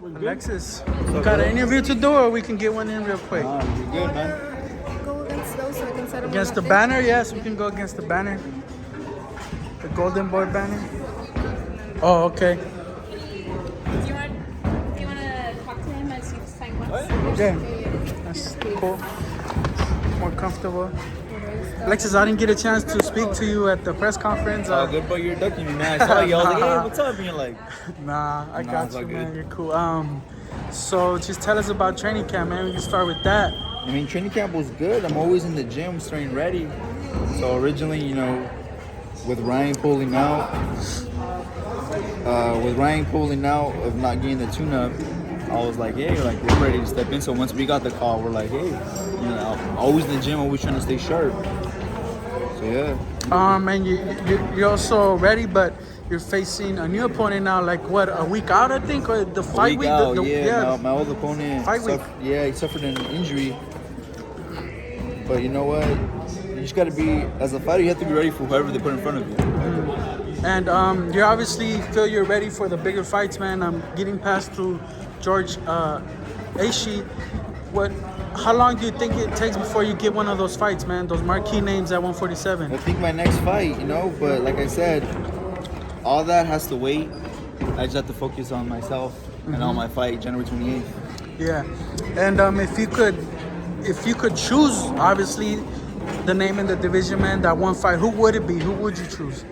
Alexis, you got an interview to do, or we can get one in real quick? You're good, man. Go against those so I can settle Against the banner? Yes, we can go against the banner. The Golden Boy banner. Oh, okay. Do you want to talk to him as you sign once? Okay. That's cool. More comfortable. Alexis, I didn't get a chance to speak to you at the press conference. Good, but you're ducking me, man. I saw you. I was like, hey, what's up? And you're like, Nah, I got it's you, all man. good. You're cool. So just tell us about training camp, man. We can start with that. I mean, training camp was good. I'm always in the gym, staying ready. So originally, with Ryan pulling out of not getting the tune-up, I was like, hey, we're ready to step in. So once we got the call, we're like, hey, I'm always in the gym, always trying to stay sharp. So yeah. And you're also ready, but you're facing a new opponent now. Like what, a week out, I think, or the fight week? Out, my old opponent. Week. Yeah, he suffered an injury. But you know what? You just got to be, as a fighter, you have to be ready for whoever they put in front of you. And you obviously feel you're ready for the bigger fights, man. Getting past through George Ashie. How long do you think it takes before you get one of those fights, man? Those marquee names at 147. I think my next fight, but like I said, all that has to wait. I just have to focus on myself and on my fight, January 28th. Yeah, and if you could choose, obviously, the name in the division, man, that one fight, who would it be? Who would you choose?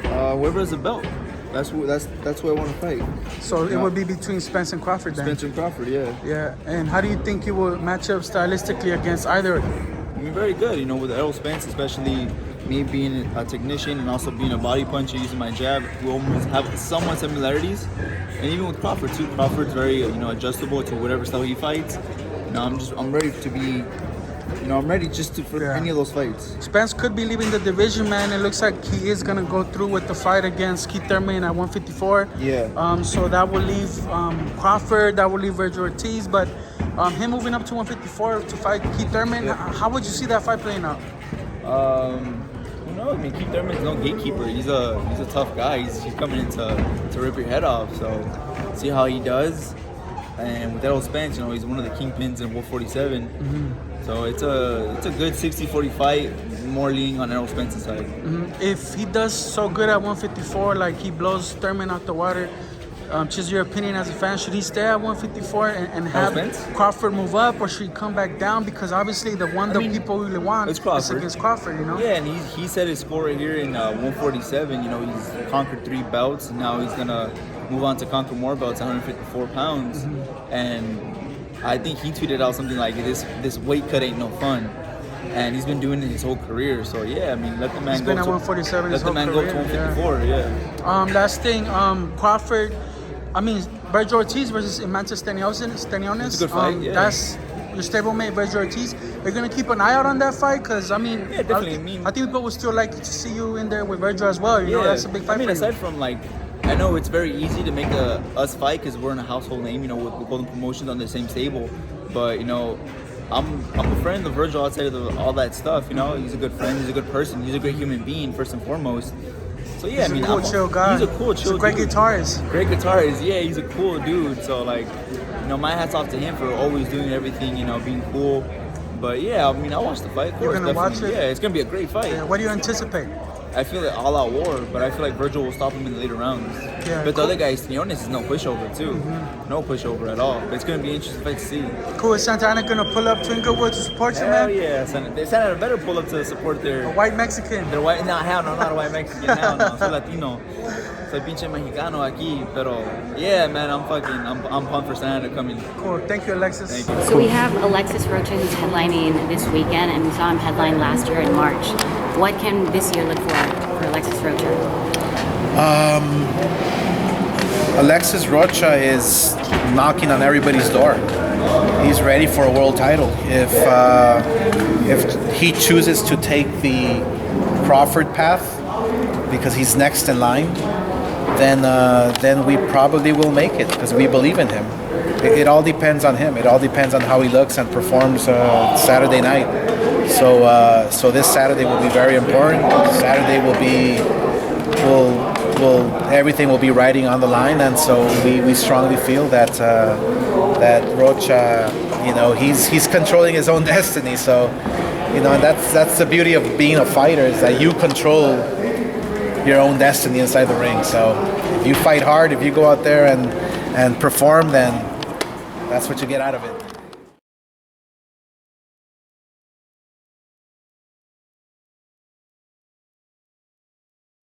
Whoever has the belt. That's who I want to fight. So it would be between Spence and Crawford then? Spence and Crawford, yeah. Yeah, and how do you think you will match up stylistically against either of them? I mean, very good, with Errol Spence, especially me being a technician and also being a body puncher using my jab. We almost have somewhat similarities. And even with Crawford too. Crawford's very, adjustable to whatever style he fights. I'm ready to be, I'm ready for any of those fights. Spence could be leaving the division, man. It looks like he is going to go through with the fight against Thurman at 154. Yeah. So that will leave Crawford, that will leave Virgil Ortiz, but him moving up to 154 to fight Thurman, how would you see that fight playing out? Who knows? I mean, Thurman's no gatekeeper. He's a tough guy. He's coming in to rip your head off. So see how he does. And with Errol Spence, he's one of the kingpins in 147. Mm-hmm. So it's a good 60-40 fight, more leaning on Errol Spence's side. Mm-hmm. If he does so good at 154, like he blows Thurman out the water, just your opinion as a fan, should he stay at 154 and have Crawford move up, or should he come back down? Because obviously the people really want is against Crawford, Yeah, and he set his score right here in 147. He's conquered 3 belts, and now he's gonna move on to conquer more belts, 154 pounds. Mm-hmm. And I think he tweeted out something like, this weight cut ain't no fun. And he's been doing it his whole career. So yeah, I mean, let the man go to 147 let the man go to 154, yeah. Last thing, Crawford, Virgil Ortiz versus Manchester Stanionis. It's a good fight, yeah. That's your stablemate, Virgil Ortiz. You're going to keep an eye out on that fight? Because, yeah, definitely. I think people would still like to see you in there with Virgil as well. You know, that's a big fight for aside you. from, I know it's very easy to make us fight because we're in a household name, with Golden Promotions on the same stable. But, I'm a friend of Virgil outside of all that stuff, He's a good friend, he's a good person, he's a great human being, first and foremost. So yeah, He's a cool, chill guy. He's a cool, chill He's a great dude. guitarist. Great guitarist, yeah, he's a cool dude. So my hat's off to him for always doing everything, being cool. But yeah, I'll watch the fight. You're gonna watch it? Yeah, it's gonna be a great fight. Yeah, what do you anticipate? I feel like all-out war, but I feel like Virgil will stop him in the later rounds. Yeah, but the other guy, Stanionis, is no pushover too. Mm-hmm. No pushover at all. But it's going to be interesting fight to see. Cool. Is Santa Ana going to pull up to Inglewood to support you, man? Hell yeah. Santa Ana better pull up to support their... A white Mexican. Their white... No, hell no, not a white Mexican. Hell no. Soy Latino. Soy pinche Mexicano aquí. Pero yeah, man, I'm pumped for Santa Ana coming. Cool. Thank you, Alexis. Thank you. So we have Alexis Rocha who's headlining this weekend, and we saw him headline last year in March. What can this year look for Alexis Rocha? Alexis Rocha is knocking on everybody's door. He's ready for a world title. If he chooses to take the Crawford path, because he's next in line, then we probably will make it, because we believe in him. It all depends on him. It all depends on how he looks and performs Saturday night. So this Saturday will be very important. Saturday will everything will be riding on the line, and so we strongly feel that that Rocha, he's controlling his own destiny. So, and that's the beauty of being a fighter, is that you control your own destiny inside the ring. So if you fight hard, if you go out there and perform, then that's what you get out of it.